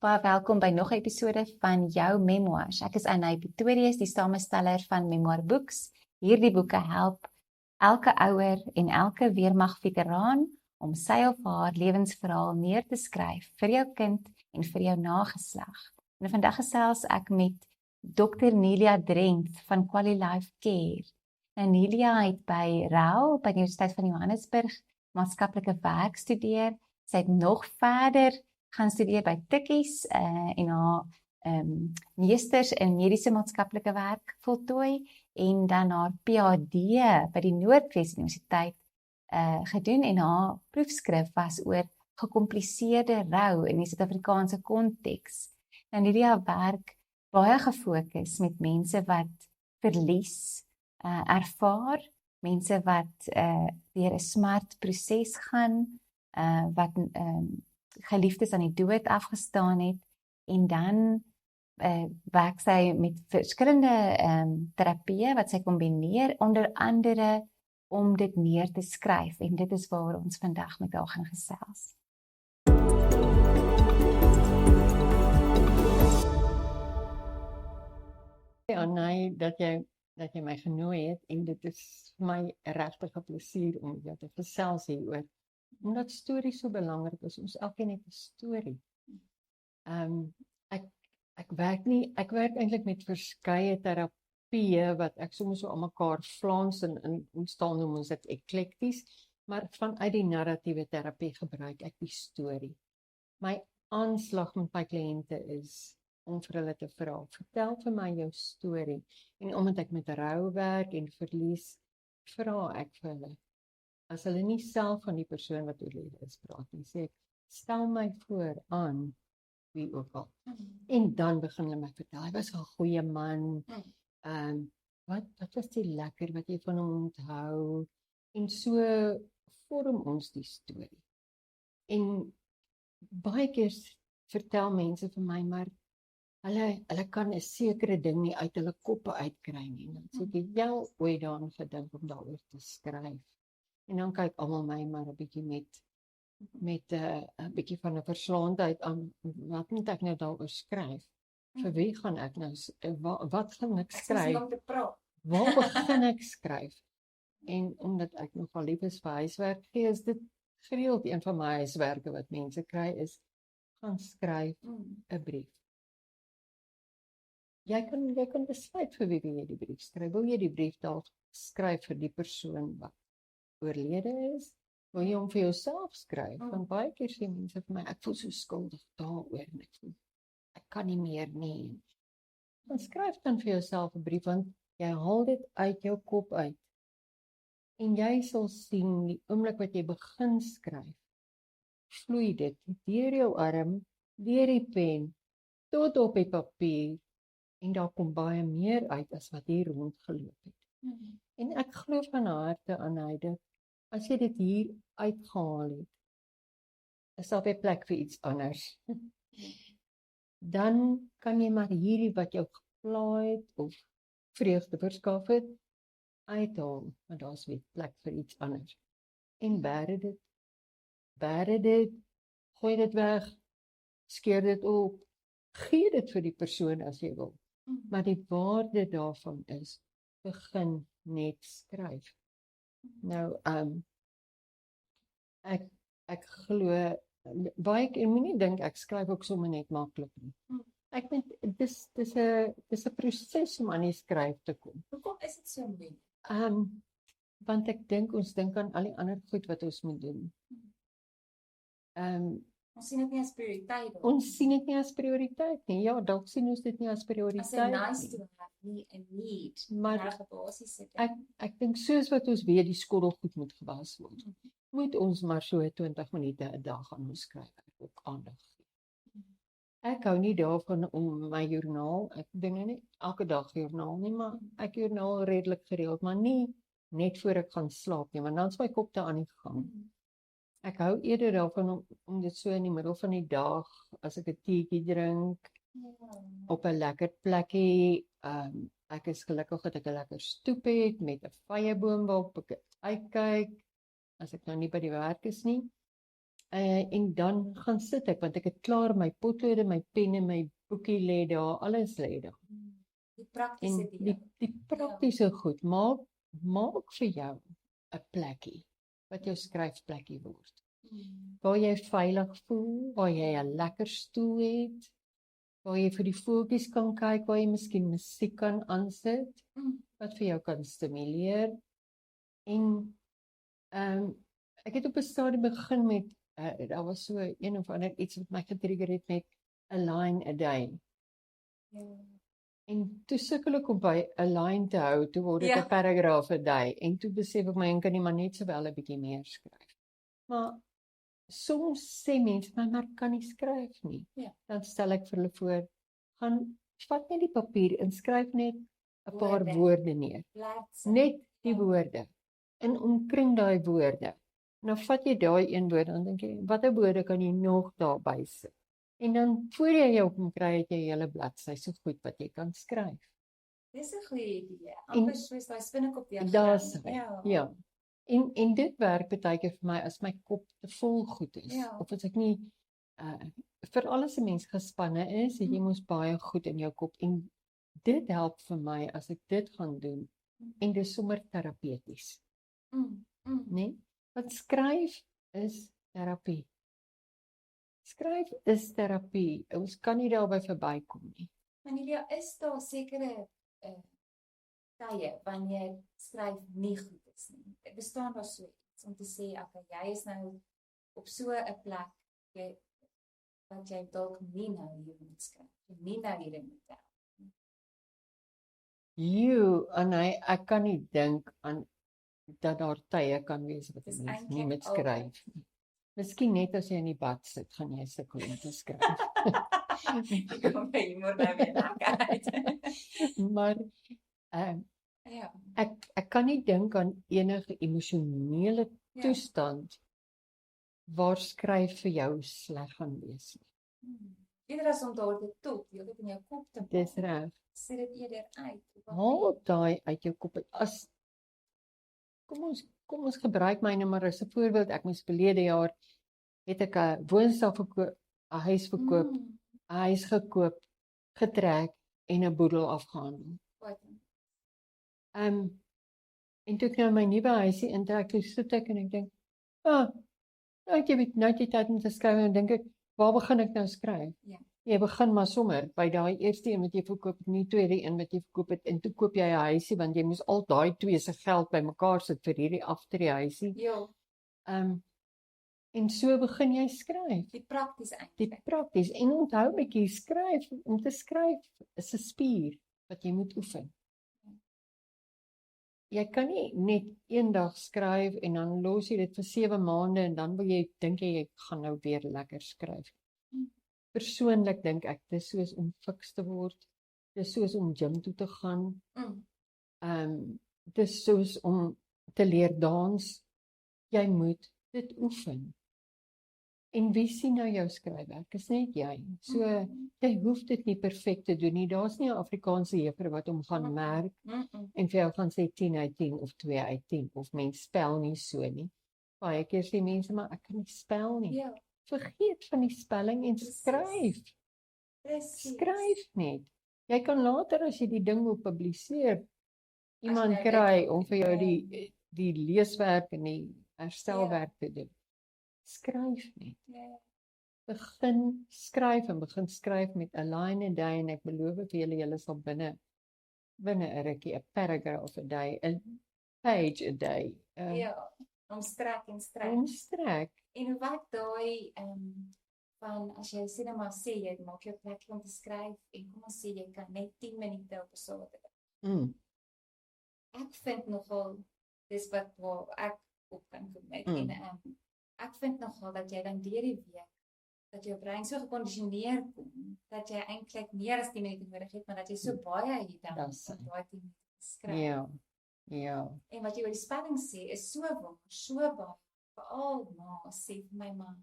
baie welkom by nog 'n episode van jou memoirs. Ek is Anay Pretorius, die samesteller van Memoir Books. Hierdie boeke help elke ouer en elke weermagveteraan om sy of haar lewensverhaal neer te skryf vir jou kind en vir jou nageslag. En vandag gesels ek met Dr. Nelia Drent van Quali Life Care. En Nelia het by RAU, by die Universiteit van Johannesburg, maatskaplike werk studeer. Sy het nog verder gaan studeer by Tikkies en haar meesters in mediese maatskaplike werk voltooi en dan haar PhD by die Noordwes Universiteit gedoen en haar proefskrif was oor gekompliseerde rou in die Suid-Afrikaanse konteks. En Nelia werk baie gefokus met mense wat verlies ervaar, mense wat deur 'n smartproses gaan, wat geliefdes aan die dood afgestaan het en dan werk sy met verskillende terapieë wat sy kombineer, onder andere om dit neer te skryf en dit is waar ons vandag met haar gaan gesels. Anay, dat jy my genooi het en dit is vir my regtig 'n plesier om jou te gesels hieroor. Omdat stories so belangrik is, ons elkeen het 'n storie. Ek werk eintlik met verskeie terapieë wat ek soms so aan mekaar flans en in ons taal noem ons dit eklekties, maar vanuit die narratiewe terapie gebruik ek die storie. My aanslag met my kliënte is om vir hulle te vra, vertel vir my jou storie. En omdat ek met rou werk en verlies, vra ek vir hulle, as hulle nie self van die persoon wat oorlede is praat nie, sê ek, stel my voor aan wie ook al. En dan begin hulle my vertel, hy was 'n goeie man, wat was die lekker wat jy van hom onthou, en so vorm ons die storie. En baie keer vertel mense vir my, maar hulle kan 'n sekere ding nie uit hulle koppe uitkry nie. En dan sê ek, jy ooit daaraan gedink om daaroor te skryf. En dan kyk almal my maar 'n bietjie met 'n bietjie van 'n verslaandheid aan, wat moet ek nou daaroor skryf? Vir wie gaan ek nou, wat gaan ek skryf? Waar begin ek skryf? En omdat ek nogal lief is vir huiswerk gee, is dit gereeld een van my huiswerke wat mense kry, is gaan skryf 'n brief. Jy kan besluit vir wie jy die brief skryf. Wil jy die brief dalk skryf vir die persoon wat oorlede is? Wil jy hom vir jouself skryf? Want baie keer sê mense vir my, ek voel so skuldig daaroor en ek kan nie meer nie. Dan skryf dan vir jouself 'n brief, want jy haal dit uit jou kop uit. En jy sal sien, die oomblik wat jy begin skryf, vloei dit deur jou arm, deur die pen, tot op die papier, en daar kom baie meer uit as wat hier rondgeloop het. En ek glo van harte aan hy, as jy dit hier uitgehaal het, is daar weer plek vir iets anders. Dan kan jy maar hierdie wat jou gepla het, of vreugde verskaf het, uithaal, maar daar is weer plek vir iets anders. En bære dit, gooi dit weg, skeer dit op, gee dit vir die persoon as jy wil. Maar die waarde daarvan is, begin net skryf. Nou, ek glo, baie keer moenie dink ek skryf ook sommer net maklik nie. Ek dink dis 'n proses om aan die skryf te kom. Hoekom is dit so moeilik? Want ek dink ons dink aan al die ander goed wat ons moet doen. Ons sien dit nie as prioriteit. Ons sien dit nie as prioriteit nie. Ja, dalk sien ons dit nie as prioriteit as 'n nice to have, nie 'n need. Maar ek dink soos wat ons weet die skottelgoed moet gewas word, moet ons maar so 20 minute 'n dag aan ons skryfwerk ook aandag gee. Ek hou nie daarvan om my joernaal, ek dink nie elke dag joernaal nie, maar ek joernaal redelik gereeld, maar nie net voor ek gaan slaap nie, want dan is my kop te aan die gang. Ek hou eerder daarvan om dit so in die middel van die dag, as ek 'n teetjie drink, op 'n lekker plekkie, ek is gelukkig dat ek 'n lekker stoep het, met 'n vyeboom waarop ek uitkyk, as ek nou nie by die werk is nie, En dan gaan sit ek, want ek het klaar my potlode, my penne, my boekie lê daar, alles lê daar. Die En praktiese die deel. die praktiese goed, maak vir jou 'n plekkie wat jou skryfplekkie word. Waar jy veilig voel, waar jy 'n lekker stoel het, waar jy vir die voeltjies kan kyk, waar jy miskien musiek kan aansit wat vir jou kan stimuleer. En ek het op 'n stadium begin met daar was so een of ander iets wat my getrigger het met a line a day. En toe sukkel ek om by 'n line te hou, toe word dit 'n paragraaf 'n day. En toe besef ek my ek kan nie maar net sowel 'n bietjie meer skryf. Maar soms sê mense, maar kan nie skryf nie. Dan stel ek vir hulle voor, gaan vat net die papier en skryf net 'n paar woorde neer. Net die woorde. En omkring daai woorde. En dan vat jy daai een woord en dan dink jy, watter woorde kan jy nog daarby sit? En dan voor jy jou kom kry het jy 'n hele bladsy so goed wat jy kan skryf. Dis 'n goeie idee. Amper soos daai spinnekop diagram. Daar's ja. En dit werk baie keer vir my as my kop te vol goed is. Of as ek nie vir alles 'n mens gespanne is, jy mos baie goed in jou kop en dit help vir my as ek dit gaan doen en dis sommer terapeuties. Nee? Want skryf is terapie. Skryf is terapie. Ons kan nie daarby verbykom nie. Manelia, is daar sekere tye wanneer skryf nie goed is nie? Bestaan daar so iets om te sê, okay, jy is nou op so 'n plek wat jy dalk nie nou hier moet skryf, nie nou hier moet tel. En ek kan nie dink aan dat daar tye kan wees wat jy nie met skryf nie. Miskien net as jy in die bad sit, gaan jy sukkel om te skryf. Kom jy moet nou weer uit. Maar ek kan nie dink aan enige emosionele toestand waar skryf vir jou sleg gaan wees nie. Eerder as om daar te tot, jy het in jou kop te maak. Dis reg. Sê dit eerder uit. Haal daai uit jou kop. Kom ons gebruik myne maar as 'n voorbeeld. Ek moes verlede jaar het ek 'n woonstel verkoop, 'n huis verkoop, 'n huis gekoop, getrek en 'n boedel afgehandel. En toe ek nou my nuwe huisie intrek, toe sit ek en ek dink, nou het jy tyd om te skryf en dink ek, waar begin ek nou skryf? Jy begin maar sommer by daai eerste een wat jy verkoop het, nie tweede een wat jy verkoop het, en toe koop jy 'n huisie, want jy moes al daai twee se geld bymekaar sit vir hierdie aftree huisie. En so begin jy skryf. Die prakties eintlik. Die prakties. En onthou bietjie, om te skryf is 'n spier wat jy moet oefen. Jy kan nie net eendag skryf en dan los jy dit vir 7 maande en dan dink jy gaan nou weer lekker skryf. Persoonlik dink ek, dis soos om fiks te word, dis soos om gym toe te gaan, dis soos om te leer dans, jy moet dit oefen. En wie sien nou jou skryfwerk? Is net jy. So, jy hoef dit nie perfek te doen nie, daar's nie 'n Afrikaanse juffrou wat hom gaan merk, en vir jou gaan sê 10 uit 10 of 2 uit 10, of mens spel nie so nie. Baie keer sê mense, maar ek kan nie spel nie. Vergeet van die spelling en skryf. Skryf net. Jy kan later as jy die ding wil publiseer, iemand kry om vir jou die leeswerk en die herstelwerk te doen. Skryf net. Begin skryf met a line a day, en ek beloof vir julle sal binne 'n rukkie 'n paragraaf a day, 'n page a day. Omstrek. En wat daai van as jy sê maar jy maak jou plek om te skryf en kom ons sê jy kan net 10 minute op 'n Saterdag. Ek vind nogal dis wat waar ek op kan kom met en ek vind nogal dat jy dan deur die week dat jou brein so gekondisioneer kom dat jy eintlik meer as 10 minute nodig het, maar dat jy so baie het dan om daai 10 minute te skryf. En wat jy oor die spelling sê is so waar, so baie. Veral ma sê vir my ma,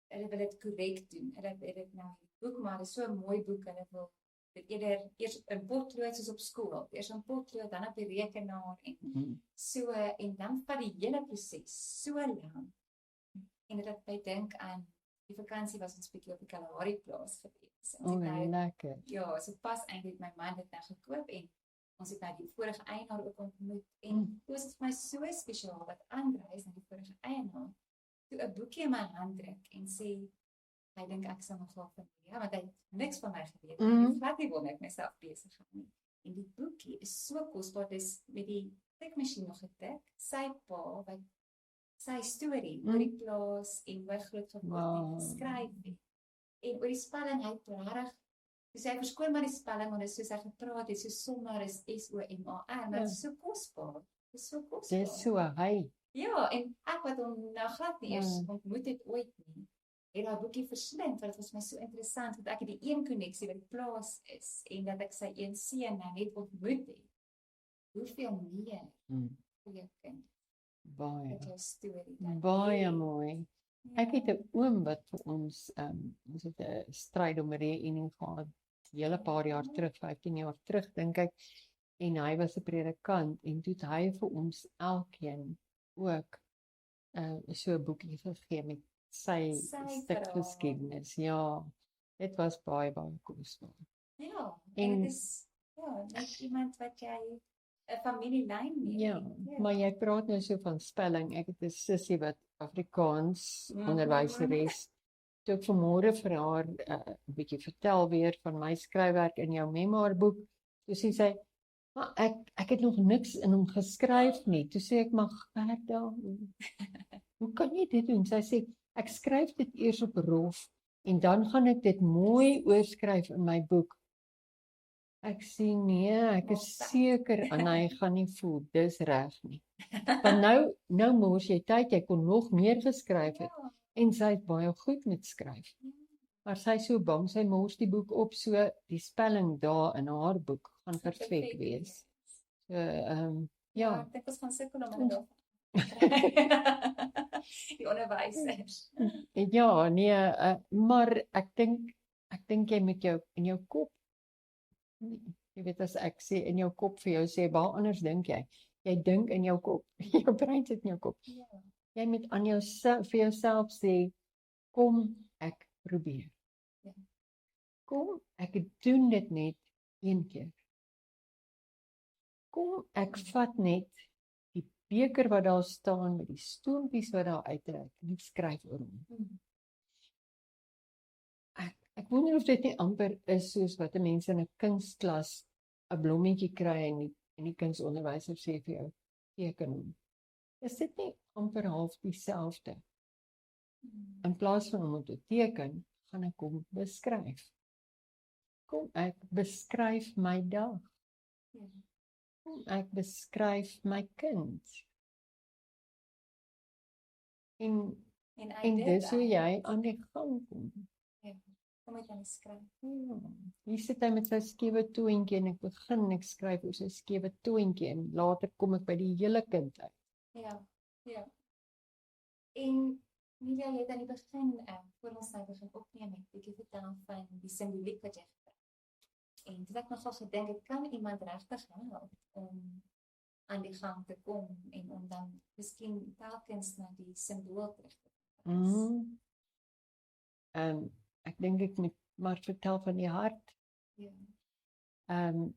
hulle wil dit korrek doen. Hulle het dit nou die boek, maar dit is so 'n mooi boek. Hulle wil dit eers in potlood soos op skool. Eers in potlood, dan op die rekenaar en so en dan vat die hele proses so lank. En dit laat my dink aan die vakansie was ons bietjie op die Kalahari plaas gewees. O, lekker. Ja, so pas eintlik my man dit nou gekoop en ons het nou die vorige eienaar ook ontmoet en dit was vir my so spesiaal dat Andreus, nou die vorige eienaar, toe 'n boekie in my hand druk en sê hy dink ek sal nogal van ja, want hy het niks van my geweet nie. Ek glad nie wil met myself besig gaan nie. En die boekie is so kosbaar, dis met die tikmasjien nog getik, sy pa wat sy storie oor die plaas en hoe hy groot geword het geskryf het. En oor die spelling, hy het regtig, dus hy verskoon maar die spelling, want dit is soos hy gepraat het, so sommer is SOMAR, maar dit is so kosbaar. Dit is so kosbaar. Dis so hy. Ja, en ek wat hom nou glad nie eers ontmoet het ooit nie, het daai boekie verslind, want dit was my so interessant, want ek het die een koneksie wat die plaas is, en dat ek sy een seun nou net ontmoet het. Hoeveel meer vir jou kind? Baie. Met jou storie. Baie mooi. Ek het 'n oom wat vir ons het 'n stryd om 'n reunie gehad, 'n hele paar jaar terug, 15 jaar terug dink ek, en hy was 'n predikant en toe het hy vir ons elkeen ook so 'n boekie gegee met sy stuk geskiedenis. Ja, dit was baie kosbaar. Ja, en dit is net iemand wat jy 'n familielyn mee. Ja, maar jy praat nou so van spelling. Ek het 'n sussie wat Afrikaans onderwyseres. Toe ek vanmôre vir haar 'n bietjie vertel weer van my skryfwerk in jou memoirboek, toe sê sy, maar ek het nog niks in hom geskryf nie. Toe sê ek, maar Gerda, hoe kan jy dit doen? Sy sê, ek skryf dit eers op rof en dan gaan ek dit mooi oorskryf in my boek. Ek sê nee, ek is seker en hy gaan nie voel, dis reg nie. Want nou mors jy tyd, jy kon nog meer geskryf het, en sy het baie goed met skryf. Maar sy is so bang, sy mors die boek op, so die spelling daar in haar boek gaan perfek wees. So, ja. Ek dink ons gaan sukkel om dit die onderwysers. Ja, nee, maar ek dink jy met jou in jou kop, jy weet as ek sê in jou kop vir jou sê, waar anders dink jy? Jy dink in jou kop, jou brein sit in jou kop. Ja. Jy moet aan jouself vir jouself sê, kom ek probeer. Ja. Kom ek doen dit net een keer. Kom ek vat net die beker wat daar staan met die stoompies wat daar uitreik en ek skryf oor hom. Ek wonder of dit nie amper is soos wat mense in 'n kunstklas 'n blommetjie kry en die kunstonderwyser sê vir jou, teken hom. Is dit nie amper half dieselfde? In plaas van om te teken, gaan ek hom beskryf. Kom ek beskryf my dag. Kom ek beskryf my kind. En dis hoe jy aan die gang kom. Kom ek dan skryf. Hier sit hy met sy skewe toontjie en ek begin, ek skryf oor sy skewe toontjie en later kom ek by die hele kind uit. Ja. En Milia, jy het aan die begin, voor ons nou begin opneem, het bietjie vertel van die simboliek wat jy gebruik. En toe ek nogal gedink, het kan iemand regtig help om aan die gang te kom en om dan miskien telkens na die simbool terug te kom. Ek dink ek moet maar vertel van die hart. Ja.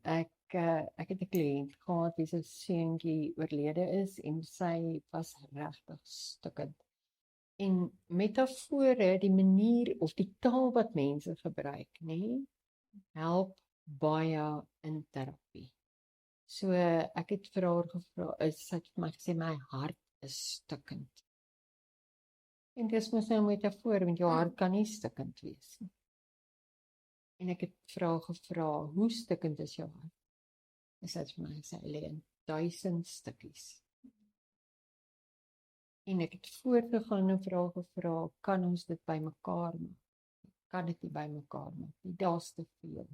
Ek het 'n kliënt gehad wie se seuntjie oorlede is en sy was regtig stukkend. En metafore, die manier of die taal wat mense gebruik, nê, help baie in terapie. So ek het vir haar gevra, sy het vir my gesê my hart is stukkend. En dis mos nou 'n metafoor, want jou hart kan nie stukkend wees nie. En ek het vir haar gevra, hoe stukkend is jou hart? En sy het vir my gesê, lê in 1000 stukkies. En ek het voortgegaan en vir haar gevra, kan ons dit bymekaar maak? Kan dit nie bymekaar maak nie, daar's te veel.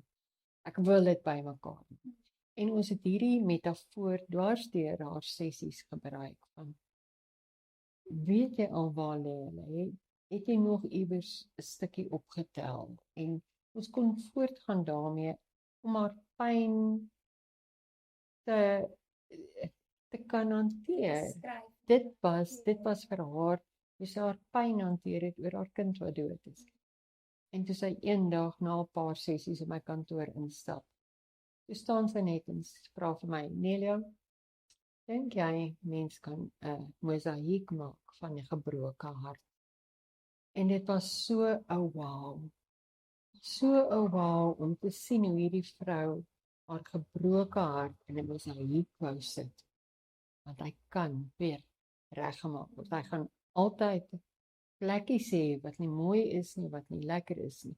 Ek wil dit bymekaar maak. En ons het hierdie metafoor dwars deur haar sessies gebruik van, weet jy al waar lê hulle? Het jy nog iewers 'n stukkie opgetel? En ons kon voortgaan daarmee om haar pyn te kan hanteer. Dit was vir haar hoe sy haar pyn hanteer het oor haar kind wat dood is. En toe sy eendag na 'n paar sessies in my kantoor instap, toe staan sy net en vra vir my, Nelia, dink jy mens kan 'n mosaïek maak van 'n gebroke hart? En dit was so 'n wow. So 'n wow om te sien hoe hierdie vrou haar gebroke hart in 'n mosaïek wou sit. Want hy kan weer reggemaak word. Hy gaan altyd plekkies hê wat nie mooi is nie, wat nie lekker is nie.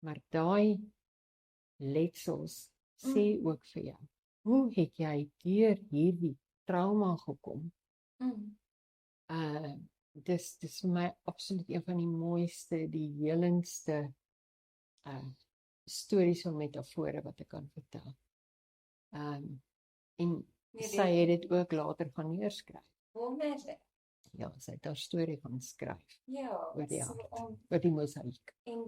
Maar daai letsels sê ook vir jou, hoe het jy deur hierdie trauma gekom? Dis vir my absoluut een van die mooiste, die helendste stories of metafore wat ek kan vertel. En sy het dit ook later gaan neerskryf. Wonderlik. Ja, sy het haar storie gaan skryf. Ja, oor die hart, oor die mosaïek. En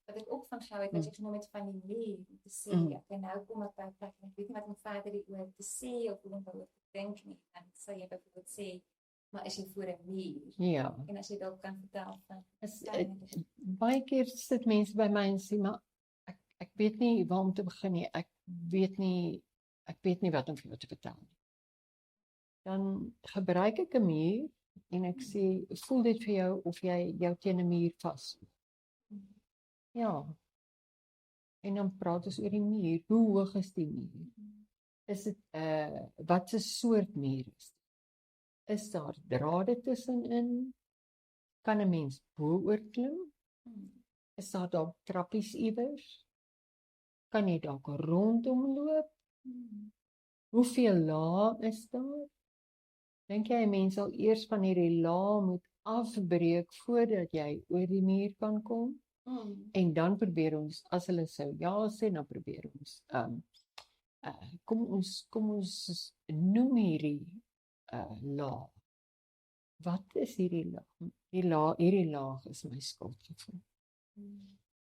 wat ek ook van gehou het, wat jy genoem het van die muur, om te sê, okay, nou kom ek by 'n plek en ek weet nie wat om verder hieroor te sê of hoe om daaroor te dink nie. Dan sal jy byvoorbeeld sê, maar is jy voor 'n muur? Ja. En as jy dalk kan vertel van baie keer sit mense by my en sê, maar ek weet nie waar om te begin nie. Ek weet nie wat om vir jou te vertel nie. Dan gebruik ek 'n muur en ek sê, voel dit vir jou of jy jou teen 'n muur vas? Ja. En dan praat ons oor die muur. Hoe hoog is die muur? Is dit wat 'n soort muur is? Is daar drade tussenin? Kan 'n mens bo-oor klim? Is daar dalk trappies iewers? Kan jy dalk rondom loop? Hoeveel lae is daar? Dink jy 'n mens sal eers van hierdie lae moet afbreek voordat jy oor die muur kan kom? En dan probeer ons, as hulle sou ja sê, dan probeer ons kom ons noem hierdie laag. Wat is hierdie laag? Hierdie laag is my skuldgevoel.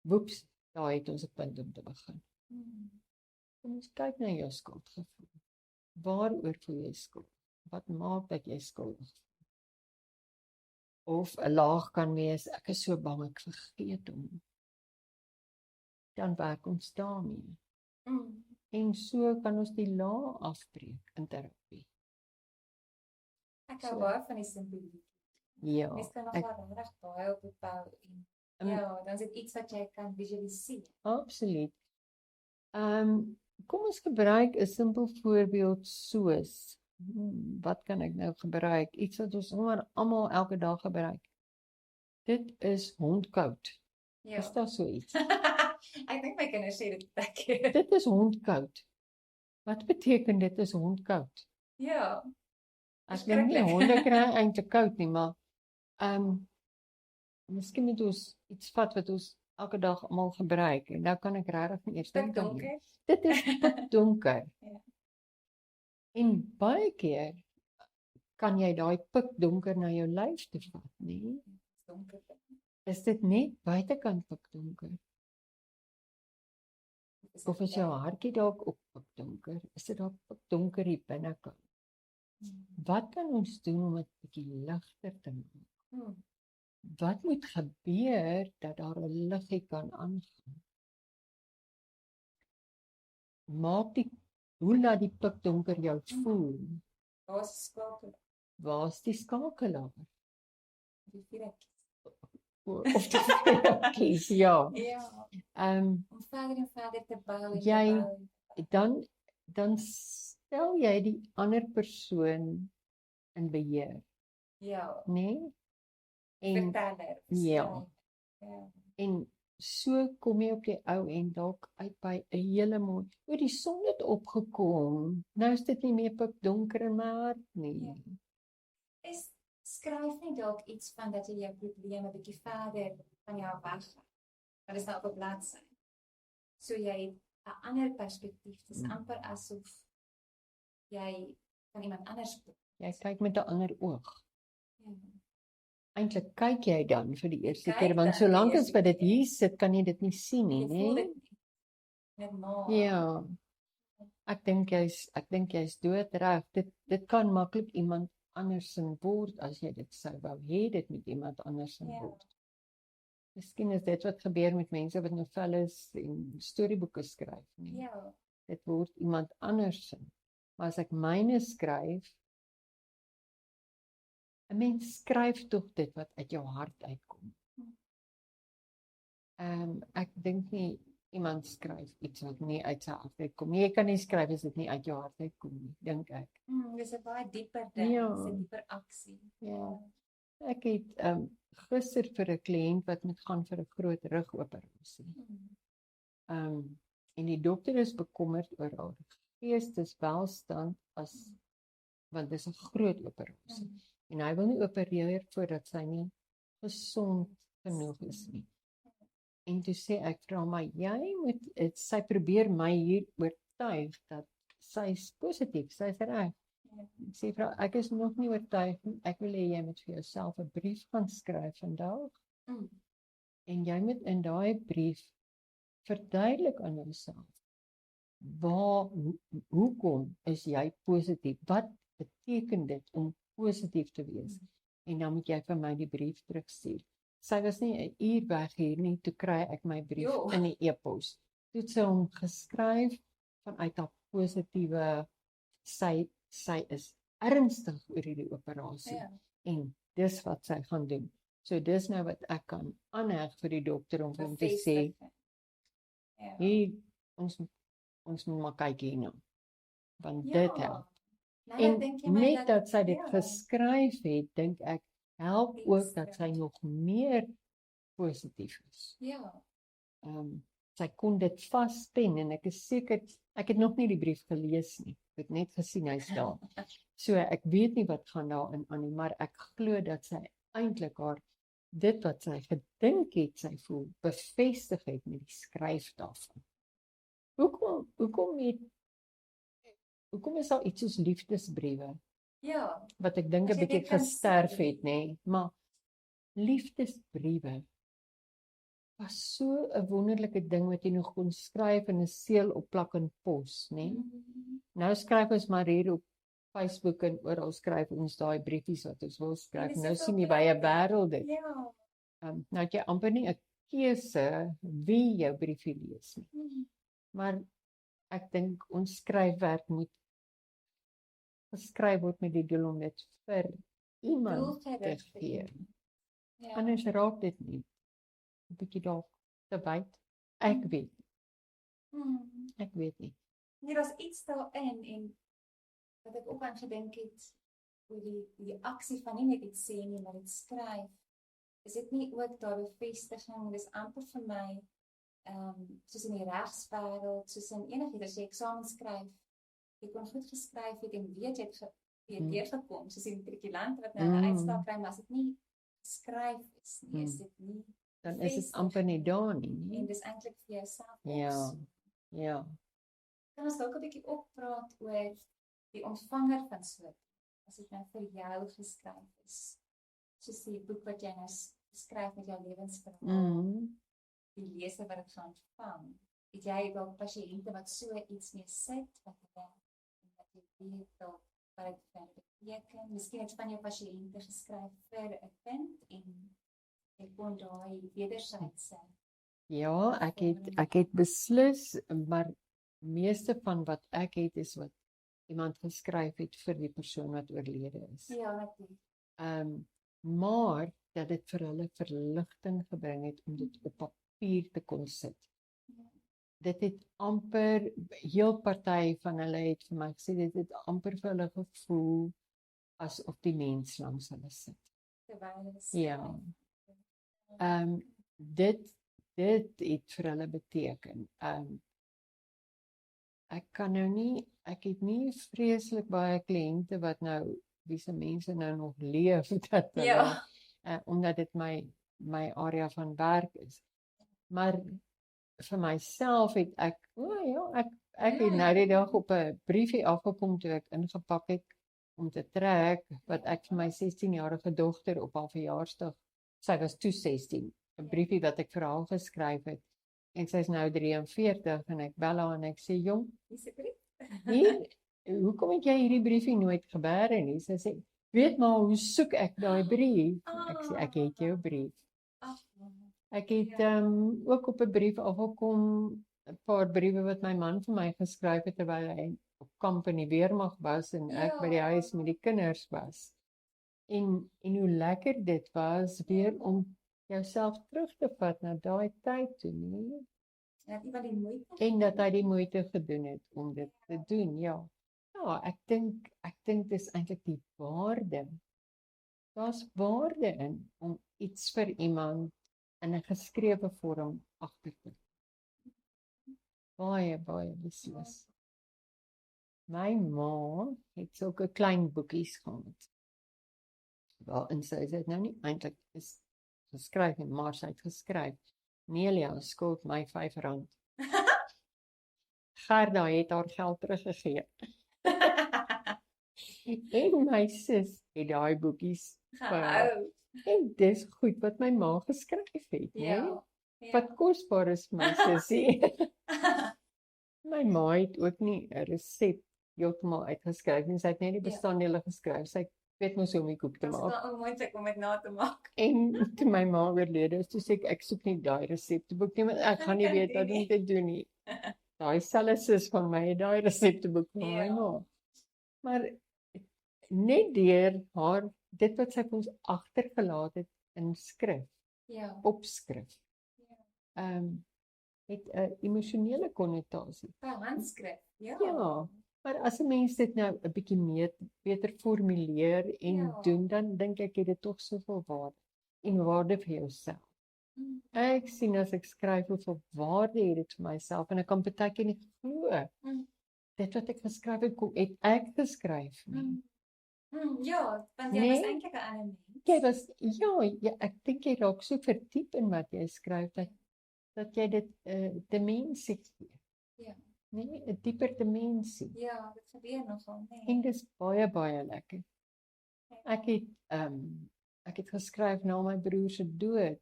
Woeps, daar het ons 'n punt om te begin. Kom ons kyk na jou skuldgevoel. Waaroor voel jy skuld? Wat maak dat jy skuldig voel? Of 'n laag kan wees, ek is so bang ek vergeet hom. Dan werk ons daarmee. En so kan ons die laag afbreek in terapie. Ek hou baie van die simboliek. Ja. Mens kan nog regtig baie op bou en ja, dan is dit iets wat jy kan visualiseer. Absoluut. Kom ons gebruik 'n simpel voorbeeld soos, wat kan ek nou gebruik? Iets wat ons almal elke dag gebruik. Dit is hondkoud. Ja. Is daar so iets? Ek dink my kinders sê dit baie keer. Dit is hondkoud. Wat beteken dit is hondkoud? Ja. Ek dink nie honde kry eintlik koud nie, maar miskien moet ons iets vat wat ons elke dag almal gebruik en nou kan ek regtig nie eers dink aan dit. Dit is pikdonker. Ja. En baie keer kan jy daai pikdonker na jou lyf toe vat, nee? Donker. Is dit net buitekant pikdonker? Of is jou hartjie dalk ook pikdonker? Is dit dalk pikdonker hier binnekant? Wat kan ons doen om dit 'n bietjie ligter te maak? Wat moet gebeur dat daar 'n liggie kan aangaan? Hoe laat die pikdonker jou voel? Waar is die skakelaar? Die vierkies. Of die vierkies, ja. Ja. Om verder en verder te bou. Dan stel jy die ander persoon in beheer. Ja. Nee? Verteller. Ja. En so kom jy op die ou en dalk uit by 'n hele mooi, die son het opgekom. Nou is dit nie meer pikdonker in my hart nie. Ja. Skryf nie dalk iets van dat jy jou probleme 'n bietjie verder van jou wegvat. Dat is nou op 'n bladsy. So jy 'n ander perspektief. Dit is amper asof jy van iemand anders jy kyk met 'n ander oog. Ja. Eintlik kyk jy dan vir die eerste keer, want solank as wat dit hier sit, kan jy dit nie sien nie, nee? Ja. Ek dink jy's doodreg. Dit kan maklik iemand andersin word as jy dit sou wou hê dit met iemand andersin word. Miskien is dit wat gebeur met mense wat novelles en storieboeke skryf nie. Ja. Dit word iemand andersin. Maar as ek myne skryf, 'n mens skryf tog dit wat uit jou hart uitkom. Ek dink nie iemand skryf iets wat nie uit sy hart uitkom nie. Jy kan nie skryf as dit nie uit jou hart uitkom nie, dink ek. Dis 'n baie dieper ding, dis 'n dieper aksie. Ja. Ek het gister vir 'n kliënt wat moet gaan vir 'n groot rugoperasie. En die dokter is bekommerd oor haar geesteswelstand want dis 'n groot operasie. En hy wil nie opereer voordat sy nie gesond genoeg is nie. En toe sê ek vir hom, maar jy moet, sy probeer my hier oortuig dat sy is positief, sy is reg. Ek sê vir haar, ek is nog nie oortuig nie, ek wil hê jy moet vir jouself 'n brief gaan skryf vandag. En jy moet in daai brief verduidelik aan jouself, hoekom is jy positief? Wat beteken dit om positief te wees? En dan moet jy vir my die brief terugstuur. Sy was nie 'n uur weg hier nie, toe kry ek my brief in die e-pos. Toe het sy hom geskryf vanuit haar positiewe, sy is ernstig oor hierdie operasie. En dis wat sy gaan doen. So dis nou wat ek kan aanheg vir die dokter om hom te sê, hier, ons moet maar kyk hierna. Want dit help. En net dat sy dit geskryf het, dink ek, help ook dat sy nog meer positief is. Sy kon dit vaspen en ek is seker, ek het nog nie die brief gelees nie. Ek het net gesien hy staan. So ek weet nie wat gaan daarin aan nie, maar ek glo dat sy eintlik haar dit wat sy gedink het sy voel bevestig het met die skryf daarvan. Hoekom is daar iets soos liefdesbriewe? Wat ek dink 'n bietjie gesterf het, nê? Maar liefdesbriewe was so 'n wonderlike ding wat jy nog kon skryf en 'n seël opplak in pos, nê? Nou skryf ons maar hier op Facebook en oral skryf ons daai briefies wat ons wil skryf. Nou sien jy baie wêreld dit. Nou het jy amper nie 'n keuse wie jou briefie lees nie. Maar ek dink ons skryfwerk moet geskryf word met die doel om dit vir iemand te gee. Anders raak dit nie 'n bietjie dalk te wyd. Ek weet nie. Nee, daar's iets daarin en wat ek ook aan gedink het oor die aksie van nie net iets sê nie, maar dit skryf. Is dit nie ook daar bevestiging? Dis amper vir my soos in die regswêreld, soos in enigiets as jy eksamen skryf, jy kon goed geskryf het en weet jy het deurgekom, soos die matrikulant wat nou 'n uitslaag kry, maar as dit nie skryf is nie, is dit nie, dan is dit amper nie daar nie. En dis eintlik vir jouself. Ja. Kan ons dalk 'n bietjie oppraat oor die ontvanger van so, as dit nou vir jou geskryf is, soos die boek wat jy nou skryf met jou lewensverhaal, die leser wat dit gaan ontvang. Het jy dalk pasiënte wat so iets mee sit, wat jy weet dalk wat dit vir beteken? Miskien het van jou pasiënte geskryf vir 'n kind en jy kon daai wederwysige. Ja, ek het beslis, maar meeste van wat ek het is wat iemand geskryf het vir die persoon wat oorlede is. Ja, natuurlijk. Maar dat dit vir hulle verligting gebring het om dit op papier te kon sit. Dit het amper, heel party van hulle het vir my gesê, dit het amper vir hulle gevoel asof die mens langs hulle sit. Ja. Dit het vir hulle beteken. Ek het nie vreeslik baie kliënte wat nou, wie se mense nou nog leef, dat hulle, omdat dit my area van werk is. Maar vir myself het ek het nou die dag op 'n briefie afgekom toe ek ingepak het om te trek, wat ek vir my 16-jarige dogter op haar verjaarsdag, sy was toe 16, 'n briefie wat ek vir haar geskryf het, en sy is nou 43, en ek bel haar en ek sê, jong, hier, hoekom het jy hierdie briefie nooit gebeere nie? Sy sê, weet maar hoe soek ek daai brief? Ek sê ek het jou brief. Ek het ook op 'n brief afgekom 'n paar briewe wat my man vir my geskryf het terwyl hy op kamp in die weermag was en ek by die huis met die kinders was. En hoe lekker dit was weer om jouself terug te vat na daai tyd toe, nie? En dat hy die moeite gedoen het om dit te doen, ja. Ja, ek dink dis eintlik die waarde. Daar's waarde in om iets vir iemand in 'n geskrewe vorm agter te kom. Baie beslis. My ma het sulke klein boekies gehad. Waarin sy het nou nie eintlik is geskryf nie, maar sy het geskryf: Nelia skuld my R5. Gerda het haar geld teruggegee. En my sus het daai boekies gehou. En dis goed wat my ma geskryf het, né? Wat kosbaar is my sussie. My ma het ook nie 'n resep heeltemal uitgeskryf nie. Sy het net die bestanddele geskryf. Sy weet mos hoe om die koek te maak. Dit is onmoontlik om dit na te maak. En toe my ma oorlede is, toe sê ek soek nie daai resepteboek nie, want ek gaan nie weet wat om te doen nie. Daai selfe sus van my het daai resepteboek van my ma. Maar net deur haar dit wat sy vir ons agtergelaat het in skrif, opskrif, het 'n emosionele konnotasie. Handskrif, Ja, maar as 'n mens dit nou 'n bietjie beter formuleer en doen, dan dink ek het dit tog soveel waarde en waarde vir jouself. Ek sien as ek skryf hoeveel waarde het dit vir myself en ek kan baie keer nie glo. Dit wat ek geskryf het ek geskryf nie. Ja, want jy was eintlik 'n ander mens. Jy was ek dink jy raak so verdiep in wat jy skryf dat jy dit dimensie gee. Ja. Nee, 'n dieper dimensie. Ja, dit gebeur nogal, nee. En dis baie lekker. Ek het geskryf na my broer se dood.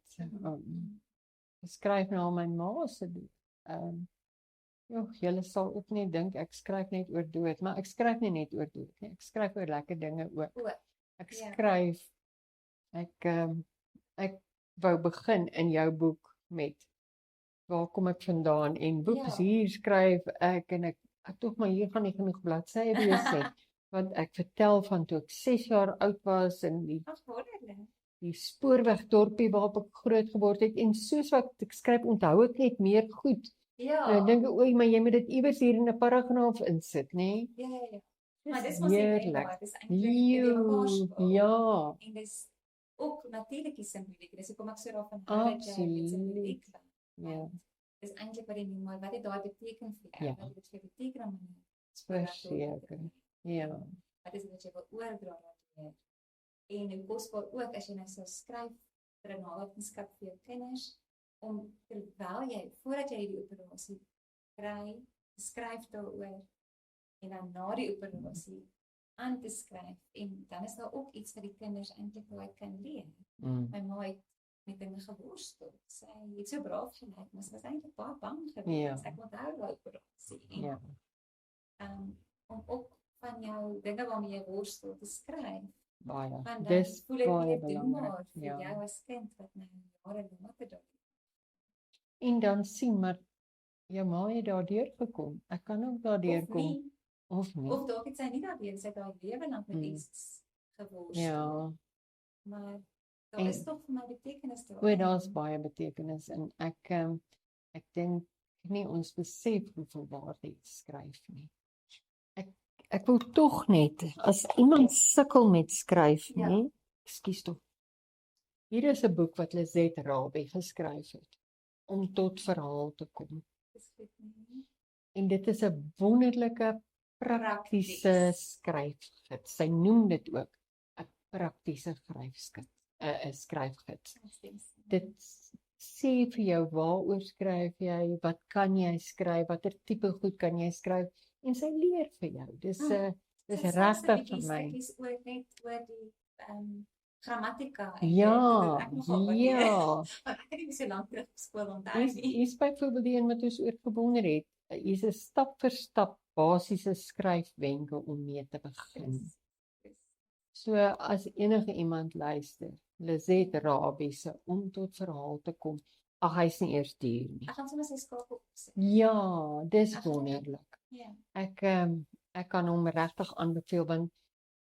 Geskryf na my ma se dood. Julle sal ook nie dink ek skryf net oor dood, maar ek skryf nie net oor dood nie. Ek skryf oor lekker dinge ook. Ek skryf ek wou begin in jou boek met waar kom ek vandaan en boeps hier skryf ek en ek tog maar hier gaan nie genoeg bladsye wees nie, want ek vertel van toe ek 6 jaar oud was in die spoorwegdorpie waarop ek groot geword het en soos wat ek skryf onthou ek net meer goed. Ek dink maar jy moet dit iewers hier in 'n paragraaf insit, né? Ja. Maar dis mos heerlik. Dis eintlik ja. En dis ook natuurlik die simboliek. Dis hoekom ek so daarvan hou dat jy met simboliek van. Ja. Dis eintlik wat die memoir, wat dit daar beteken vir jou, wat dit vir beteken om verseker. Ja. Wat is dit wat jy wil oordra later? En hoe kosbaar ook as jy nou sou skryf vir 'n nalatenskap vir jou kinders, om terwyl jy, voordat jy die operasie kry, skryf daaroor en dan na die operasie aan te skryf en dan is daar ook iets wat die kinders eintlik baie kan leer. My ma het met dinge geworstel. Sy het so braaf gelyk, maar sy was eintlik baie bang geweest. Ek onthou daai operasie. Om ook van jou dinge waarmee jy worstel te skryf. Baie. Dis baie belangrik vir jou as kind wat nou jare later daar. En dan sien maar jou ma het daardeur gekom. Ek kan ook daardeur kom of nie. Of dalk het sy nie daardeur, sy het haar lewe lank met iets geworstel. Ja. Maar daar is tog vir my betekenis daar. Daar's baie betekenis en ek dink nie ons besef hoeveel waarde iets skryf nie. Ek wil tog net as iemand sukkel met skryf, nie? Ekskuus tog. Hier is 'n boek wat Lizette Rabie geskryf het om tot verhaal te kom. En dit is 'n wonderlike praktiese skryfgids. Sy noem dit ook 'n praktiese skryfgids. Dit sê vir jou waaroor skryf jy, wat kan jy skryf, watter tipe goed kan jy skryf en sy leer vir jou. Dis regtig vir my. Dis ook net oor die grammatika. Ja. Maar ek het nie so lank terug geskool onthou nie. Hier's byvoorbeeld die een wat ons oor gewonder het. Hier's 'n stap vir stap basiese skryfwenke om mee te begin. So as enige iemand luister, Lizette Rabie se om tot verhaal te kom. Ag, hy's nie eers duur nie. Ek gaan sommer sy skakel opsit. Ja, dis wonderlik. Ja. Ek kan hom regtig aanbeveel want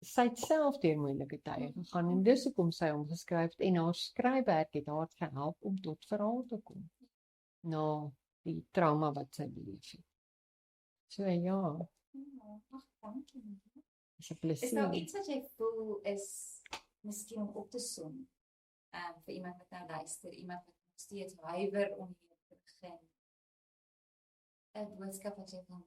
sy het self deur moeilike tye gegaan en dis hoekom sy hom geskryf het en haar skryfwerk het haar gehelp om tot verhaal te kom. Na die trauma wat sy beleef het. So ja, Ag, dankie. is 'n Is plesier. daar iets wat jy voel is miskien om op te som? Vir iemand wat nou luister, iemand wat nog steeds huiwer om hier te begin. 'n boodskap wat jy van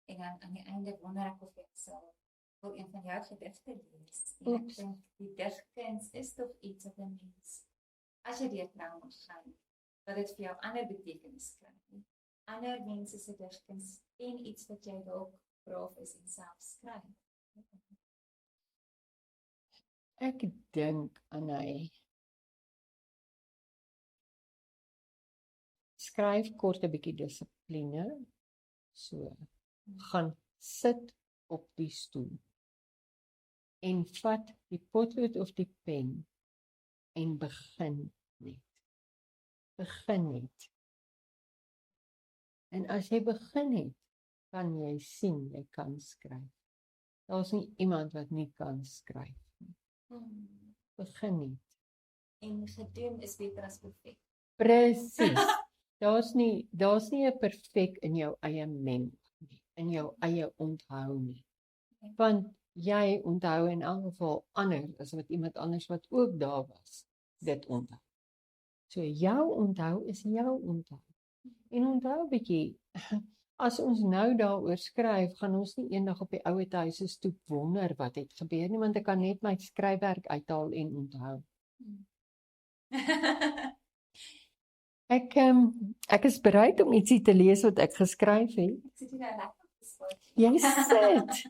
en dan aan die einde wonder ek of jy sal wil een van jou gedigte lees. En ek dink die digkuns is tog iets wat 'n mens, as jy deur trauma gaan, dat dit vir jou ander betekenis kry. Ander mense se digkuns en iets wat jy dalk braaf is en self skryf. Ek dink aan hy skryf kort 'n bietjie dissipline. So, gaan sit op die stoel en vat die potlood of die pen en begin net. Begin net. En as jy begin het, kan jy sien jy kan skryf. Daar's nie iemand wat nie kan skryf nie. Begin net. En gedoen is beter as perfek. Presies. Daar's nie 'n perfek in jou eie memory nie, in jou eie onthou nie. Want jy onthou in elk geval anders as wat iemand anders wat ook daar was, dit onthou. So jou onthou is jou onthou. En onthou bietjie, as ons nou daaroor skryf, gaan ons nie eendag op die ouete huise stoep wonder wat het gebeur nie, want ek kan net my skryfwerk uithaal en onthou. Ek is bereid om ietsie te lees wat ek geskryf het. Ek sit hier nou lekker gespaar.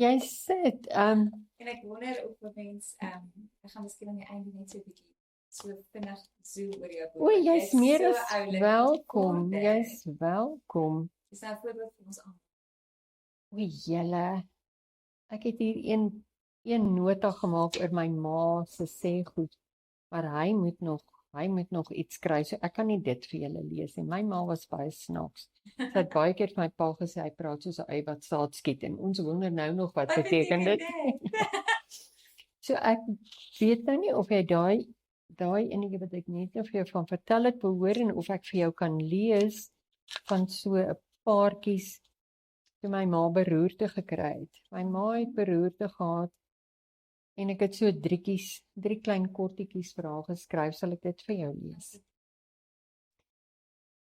Jy sit. En ek wonder of 'n mens, ek gaan miskien aan die einde net so 'n bietjie so vinnig zoom oor jou boek. O, jy's meer so as oulik, welkom. kort, Jy's welkom. Dis nou 'n voorbeeld vir ons almal. O, julle. Ek het hier een nota gemaak oor my ma se sê goed, maar hy moet nog iets skryf. So ek kan nie dit vir julle lees nie. My ma was baie snaaks. Sy het baie keer vir my pa gesê hy praat soos 'n ei wat saad skiet en ons wonder nou nog wat beteken dit. So ek weet nou nie of jy daai enige wat ek net vir jou van vertel het behoor en of ek vir jou kan lees van so 'n paartjies toe my ma beroerte gekry het. My ma het beroerte gehad en ek het so drie klein kortetjies vir haar geskryf, sal ek dit vir jou lees.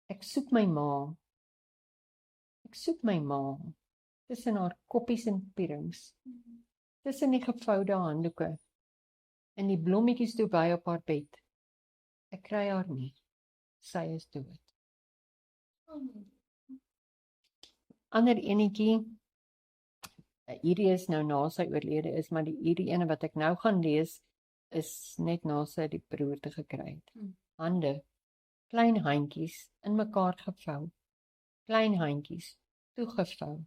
Ek soek my ma. Ek soek my ma tussen haar koppies en pierings, tussen die gevoude handdoeke en die blommetjies toe by op haar bed. Ek kry haar nie. Sy is dood. Ander enetjie, hierdie is nou na sy oorlede is, maar hierdie ene wat ek nou gaan lees, is net na sy die beroerte gekry het. Hande, klein handjies in mekaar gevou, klein handjies toegevou,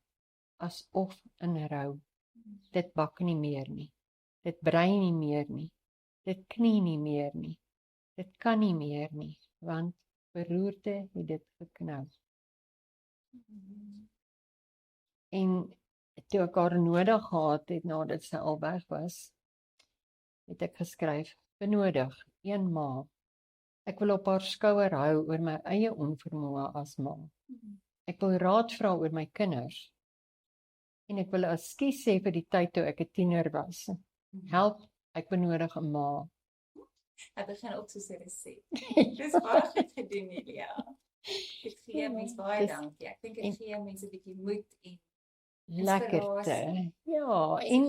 asof in rou. Dit bak nie meer nie, dit brei nie meer nie, dit knie nie meer nie, dit kan nie meer nie, want beroerte het dit geknou. En toe ek haar nodig gehad het nadat sy al weg was, het ek geskryf, benodig, een ma. Ek wil op haar skouer hou oor my eie onvermoë as ma. Ek wil raad vra oor my kinders. En ek wil ekskuus sê vir die tyd toe ek 'n tiener was. Help, ek benodig 'n ma. Ek begin ook so sê resep. Dis baie goed gedoen, Elia. Ek gee mense baie dankie. Ek dink dit gee mense 'n bietjie moed en lekkerte. Ja, en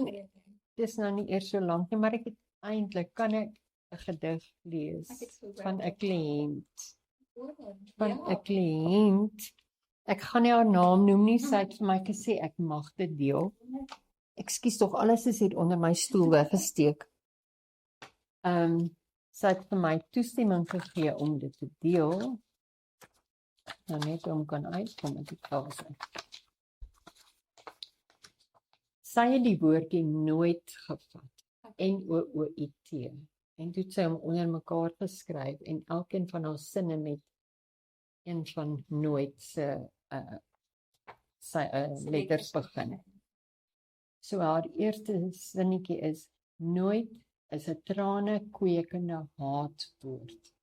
dis nou nie eers so lank nie, maar ek het eintlik kan ek 'n gedig lees van 'n kliënt. Van 'n kliënt. Ek gaan nie haar naam noem nie, sy het vir my gesê ek mag dit deel. Ekskuus tog, alles is hier onder my stoel weggesteek. Sy het vir my toestemming gegee om dit te deel. Nou net om kan uitkom met die klas. sy het die woordjie nooit gevat. N-O-O-I-T. En toe het sy hom onder mekaar geskryf en elkeen van haar sinne met een van nooit se letters begin. So haar eerste sinnetjie is nooit is 'n trane kweekende haatwoord.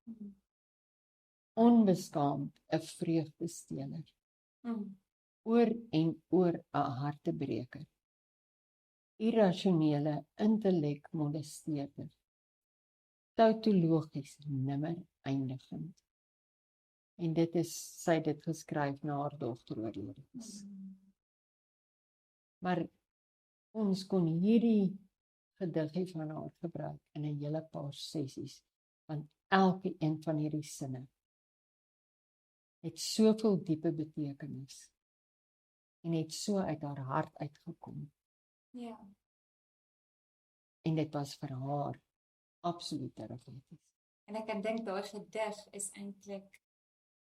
Onbeskaamd 'n vreugdesteler. Oor en oor 'n hartebreker. Irrasionele intellek molesteerder. Tautologies nimmer eindigend. En dit is, sy het dit geskryf na haar dogter oorlede is. Maar ons kon hierdie gediggie van haar gebruik in 'n hele paar sessies, want elke een van hierdie sinne het soveel diepe betekenis en het so uit haar hart uitgekom. Ja. En dit was vir haar absoluut terapeuties. En ek kan dink daai gedig is eintlik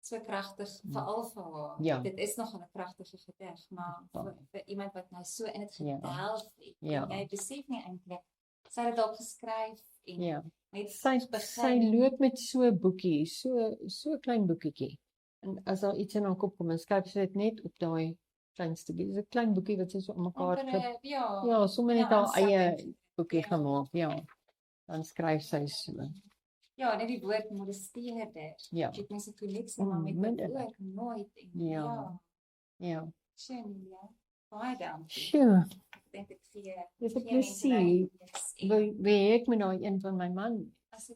so kragtig, veral vir haar. Ja. Dit is nog 'n kragtige gedig, maar vir iemand wat nou so in dit Ja. gedelf het, Ja. en jy besef nie eintlik, sy het dit dalk geskryf en Ja. net Sy loop met so 'n boekie, so 'n klein boekietjie. En as daar iets in haar kop kom, dan skryf sy dit net op daai klein stukkie. Dis 'n klein boekie wat sy so aan mekaar ja, sommer net haar eie boekie gemaak, ja. Dan skryf sy so. Ja, net die woord molesteerder. Ja. Ek mense koneksie maar met dit ook nooit en Ja. Ja. Emilia. Baie dankie. Sjoe, Ek dink ek gee. dis 'n plesier. Wil ek met daai een van my man? As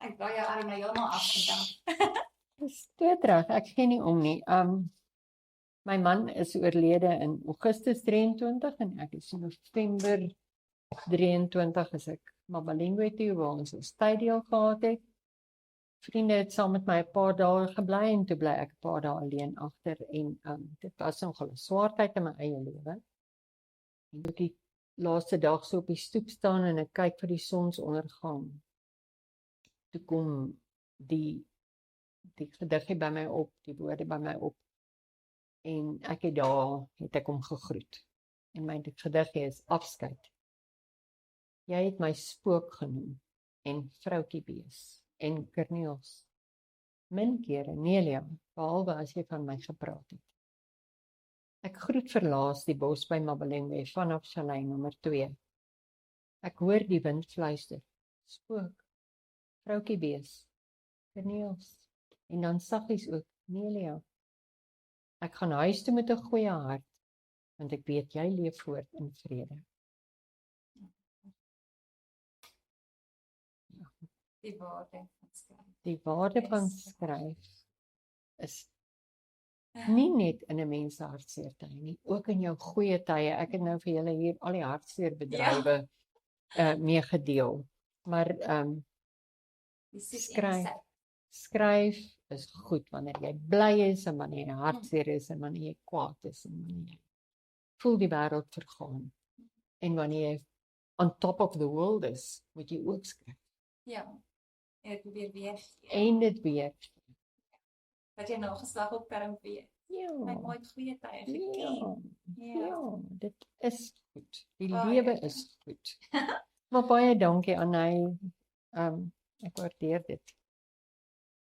ek wou jou al nou heeltemal afgedank. Dis terug, ek gee nie om nie. My man is oorlede in Augustus 23 en ek is in November 23 is ek Mabalengwe toe waar ons 'n stadiel gehad het. Vriende het saam met my 'n paar dae gebly en toe bly ek 'n paar dae alleen agter en dit was nogal 'n swaar tyd in my eie lewe. En toe die laaste dag so op die stoep staan en ek kyk vir die sonsondergang. Toe kom die gediggie by my op, die woorde by my op. En ek het hom gegroet. En my gediggie is afskeid. Jy het my spook genoem en vroutjie bees en Corneels. Min kere, Nelia, behalwe as jy van my gepraat het. Ek groet verlaas die bos by Mabalengwe vanaf Chalet nommer 2. Ek hoor die wind fluister. Spook, vroutjie bees, Corneels. En dan saggies ook, Nelia. Ek gaan huis toe met 'n goeie hart, want ek weet jy leef voort in vrede. Die waarde van skryf. Die waarde van skryf is nie net in 'n mens se hartseer tye nie, ook in jou goeie tye. Ek het nou vir julle hier al die hartseer bedrywe mee gedeel. Maar skryf is goed wanneer jy bly is en wanneer jy hartseer is en wanneer jy kwaad is en wanneer jy voel die wêreld vergaan. En wanneer jy on top of the world is, moet jy ook skryf. Ja. En dit weer. En dit weer. Dat jy nageslag op term weet. Ja. My nooit goeie tye geken. Ja, dit is goed. Die lewe is goed. Maar baie dankie aan hy. Ek waardeer dit.